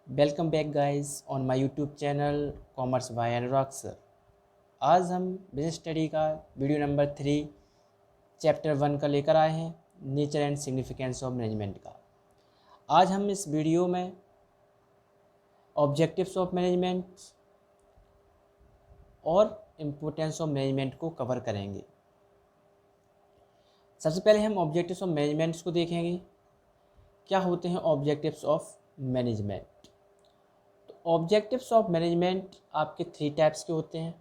Welcome back guys on my YouTube channel commerce by Anurag sir. आज हम business study का video number 3 chapter 1 का लेकर आए हैं, nature and significance of management का। आज हम इस वीडियो में ऑब्जेक्टिव्स ऑफ मैनेजमेंट और इम्पोर्टेंस ऑफ मैनेजमेंट को कवर करेंगे। सबसे पहले हम ऑब्जेक्टिव्स ऑफ मैनेजमेंट्स को देखेंगे। क्या होते हैं objectives of management? Objectives of management आपके 3 टाइप्स के होते हैं।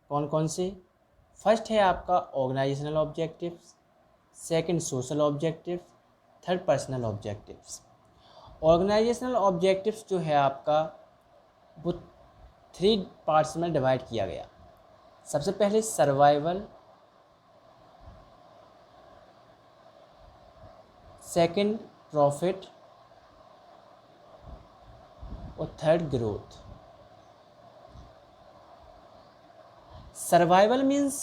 कौन कौन से? फर्स्ट है आपका organisational objectives, second social objectives, third personal objectives. Organisational objectives जो है आपका वो 3 पार्ट्स में डिवाइड किया गया। सबसे पहले सर्वाइवल, सेकंड प्रॉफिट और third growth. Survival means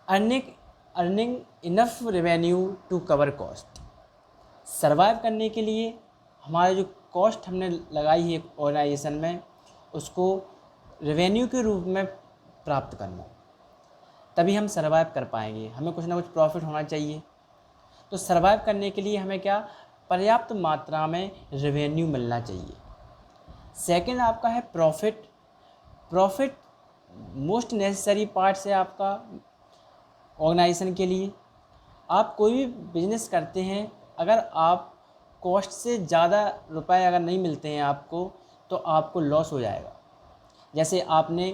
earning enough revenue to cover cost. Survive करने के लिए हमारे जो कॉस्ट हमने लगाई है ऑर्गेनाइजेशन में, उसको रेवेन्यू के रूप में प्राप्त करना, तभी हम सर्वाइव कर पाएंगे। हमें कुछ ना कुछ प्रॉफिट होना चाहिए। तो सर्वाइव करने के लिए हमें क्या, पर्याप्त मात्रा में रेवेन्यू मिलना चाहिए। सेकंड आपका है profit. Profit most necessary parts है आपका ऑर्गेनाइजेशन के लिए। आप कोई भी बिजनेस करते हैं, अगर आप कॉस्ट से ज़्यादा रुपए अगर नहीं मिलते हैं आपको, तो आपको लॉस हो जाएगा। जैसे आपने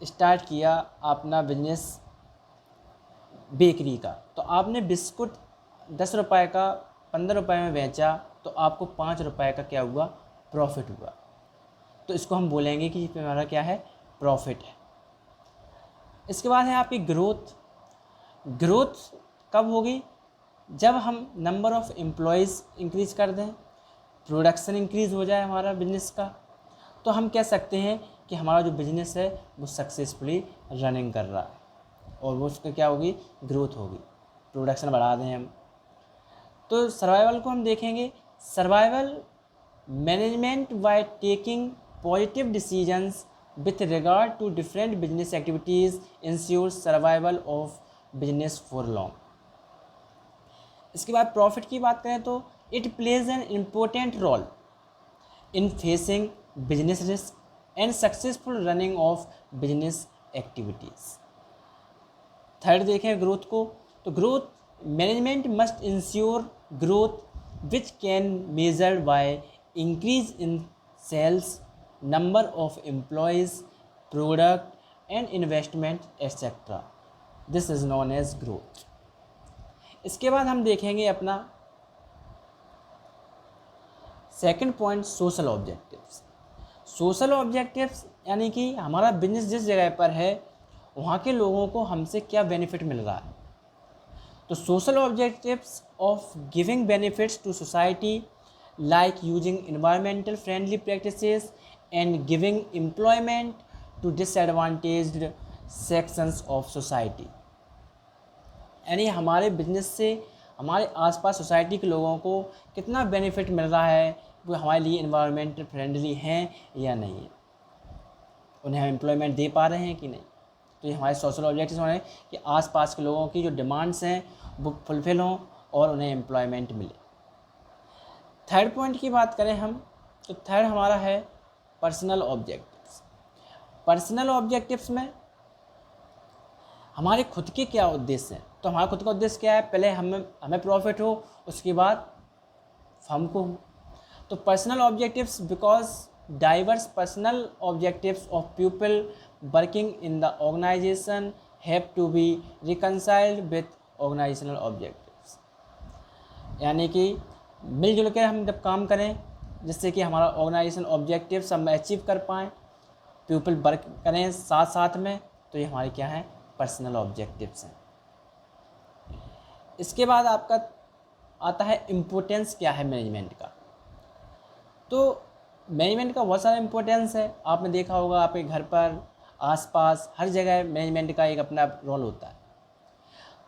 स्टार्ट किया अपना बिजनेस बेकरी का, तो आपने बिस्कुट 10 रुपए का 15 रुपए में बेचा, तो आपको 5 रुपए का क्या हुआ, प्रॉफिट हुआ। तो इसको हम बोलेंगे कि हमारा क्या है, प्रॉफिट है। इसके बाद है आपकी ग्रोथ। ग्रोथ कब होगी? जब हम नंबर ऑफ़ एम्प्लॉयज़ इंक्रीज कर दें, प्रोडक्शन इंक्रीज हो जाए हमारा बिजनेस का, तो हम कह सकते हैं कि हमारा जो बिजनेस है वो सक्सेसफुली रनिंग कर रहा है, और वो उसका क्या होगी, ग्रोथ होगी। प्रोडक्शन बढ़ा दें हम। तो सर्वाइवल को हम देखेंगे। Survival management by taking positive decisions with regard to different business activities ensure survival of business for long. इसके बाद प्रॉफिट की बात करें तो it plays an important role in facing business risk and successful running of business activities. Third देखें growth को, तो growth management must ensure growth which can measured by increase in sales, number of employees, product and investment etc. This is known as growth. इसके बाद हम देखेंगे अपना second point, social objectives. Social objectives यानी कि हमारा बिजनेस जिस जगह पर है वहाँ के लोगों को हमसे क्या बेनिफिट मिल रहा है। तो social objectives of giving benefits to society like using environmental friendly practices and giving employment to disadvantaged sections of society. यानी हमारे बिजनेस से हमारे आसपास सोसाइटी के लोगों को कितना बेनिफिट मिल रहा है, वो हमारे लिए इन्वायरमेंटल फ्रेंडली हैं या नहीं है, उन्हें हम एम्प्लॉयमेंट दे पा रहे हैं कि नहीं। तो ये हमारे सोशल ऑब्जेक्टिव्स होने कि आसपास के लोगों की जो डिमांड्स हैं वो फुलफ़िल हों और उन्हें एम्प्लॉयमेंट मिले। थर्ड पॉइंट की बात करें हम, तो थर्ड हमारा है पर्सनल ऑब्जेक्टिव्स। पर्सनल ऑब्जेक्टिव्स में हमारे खुद के क्या उद्देश्य हैं। तो हमारा खुद का उद्देश्य क्या है, पहले हमें प्रॉफिट हो, उसके बाद फर्म को हो। तो personal objectives because diverse personal objectives of people working in the organization have to be reconciled with organizational objectives। यानी कि मिलजुल कर हम जब काम करें जिससे कि हमारा ऑर्गेनाइजेशन ऑब्जेक्टिव्स हम अचीव कर पाएँ, पीपल वर्क करें साथ साथ में, तो ये हमारे क्या हैं, पर्सनल ऑब्जेक्टिव्स हैं। इसके बाद आपका आता है इम्पोर्टेंस क्या है मैनेजमेंट का। तो मैनेजमेंट का बहुत सारा इम्पोर्टेंस है। आपने देखा होगा आपके घर पर आसपास हर जगह मैनेजमेंट का एक अपना रोल होता है।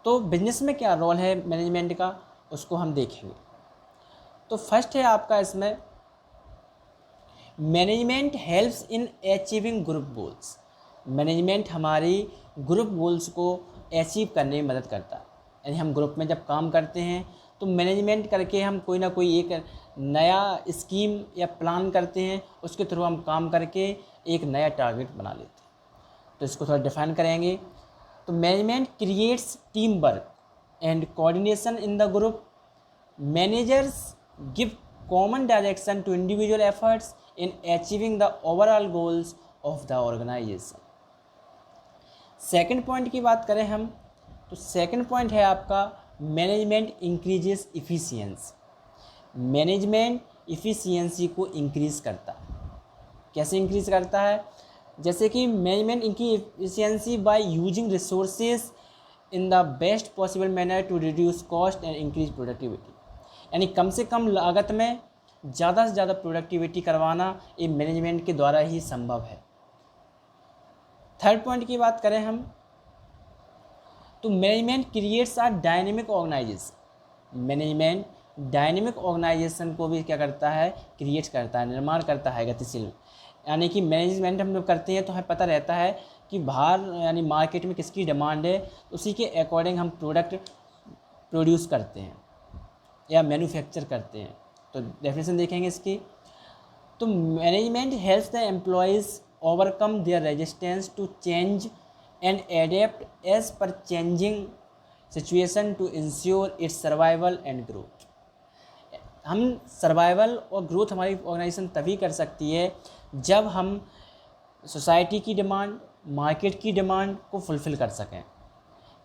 तो बिजनेस में क्या रोल है मैनेजमेंट का? उसको हम देखेंगे। तो फर्स्ट है आपका इसमें management helps in achieving group goals. Management हमारी ग्रुप गोल्स को अचीव करने में मदद करता है। यानी हम ग्रुप में जब काम करते हैं तो मैनेजमेंट करके हम कोई ना कोई एक नया स्कीम या प्लान करते हैं, उसके थ्रू हम काम करके एक नया टारगेट बना लेते हैं। तो इसको थोड़ा डिफाइन करेंगे। तो management creates team work and coordination in the group. Managers give common direction to individual efforts in achieving the overall goals of the organisation. Second point की बात करें हम, तो सेकंड पॉइंट है आपका management increases efficiency. Management efficiency को increase करता है। कैसे इंक्रीज़ करता है? जैसे कि मैनेजमेंट इनकी efficiency by using resources in the best possible manner to reduce cost and increase productivity. यानी कम से कम लागत में ज़्यादा से ज़्यादा प्रोडक्टिविटी करवाना ये मैनेजमेंट के द्वारा ही संभव है। थर्ड पॉइंट की बात करें हम, तो management creates a dynamic organisation. Management dynamic organisation को भी क्या करता है? क्रिएट करता है, निर्माण करता है गतिशील। यानी कि मैनेजमेंट हम जब करते हैं तो हमें पता रहता है कि बाहर यानी मार्केट में किसकी डिमांड है, उसी के अकॉर्डिंग हम प्रोडक्ट प्रोड्यूस करते हैं या मैन्युफैक्चर करते हैं। तो डेफिनेशन देखेंगे इसकी। तो management helps the employees overcome their resistance to change and adapt as per changing situation to ensure its survival and growth। हम सर्वाइवल और ग्रोथ हमारी ऑर्गेनाइजेशन तभी कर सकती है जब हम सोसाइटी की डिमांड, मार्केट की डिमांड को फुलफ़िल कर सकें।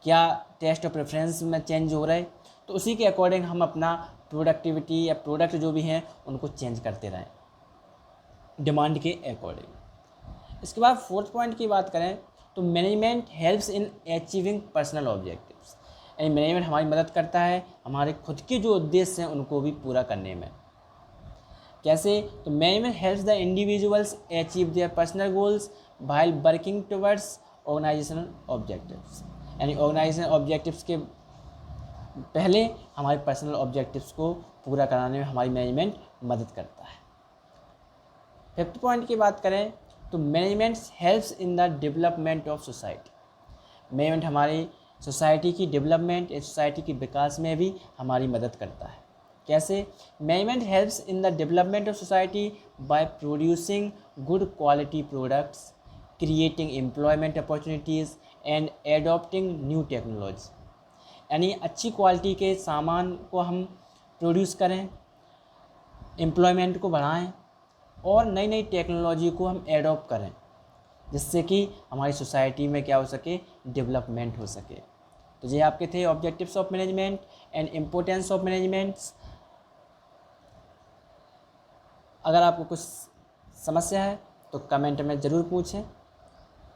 क्या टेस्ट और प्रेफरेंस में चेंज हो रहा है, तो उसी के अकॉर्डिंग हम अपना प्रोडक्टिविटी या प्रोडक्ट जो भी हैं उनको चेंज करते रहें डिमांड के अकॉर्डिंग। इसके बाद फोर्थ पॉइंट की बात करें, तो management helps in achieving personal objectives. यानी मैनेजमेंट हमारी मदद करता है हमारे खुद के जो उद्देश्य हैं उनको भी पूरा करने में। कैसे? तो management helps the individuals achieve their personal goals while working towards organisational objectives. यानी ऑर्गेनाइजेशनल ऑब्जेक्टिव्स के पहले हमारे पर्सनल ऑब्जेक्टिव्स को पूरा कराने में हमारी मैनेजमेंट मदद करता है। फिफ्थ पॉइंट की बात करें, तो management helps in the development of society. Management हमारी सोसाइटी की डेवलपमेंट या सोसाइटी के विकास में भी हमारी मदद करता है। कैसे? Management helps in the development of society by producing good quality products, creating employment opportunities and adopting new technology. यानी अच्छी क्वालिटी के सामान को हम प्रोड्यूस करें, एम्प्लॉयमेंट को बढ़ाएं और नई नई टेक्नोलॉजी को हम एडॉप्ट करें, जिससे कि हमारी सोसाइटी में क्या हो सके? डेवलपमेंट हो सके। तो ये आपके थे objectives of management and importance of managements. अगर आपको कुछ समस्या है तो कमेंट में ज़रूर पूछें।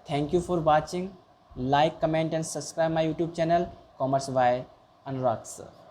Thank you for watching. Like, comment and subscribe my YouTube channel commerce by Anurag sir.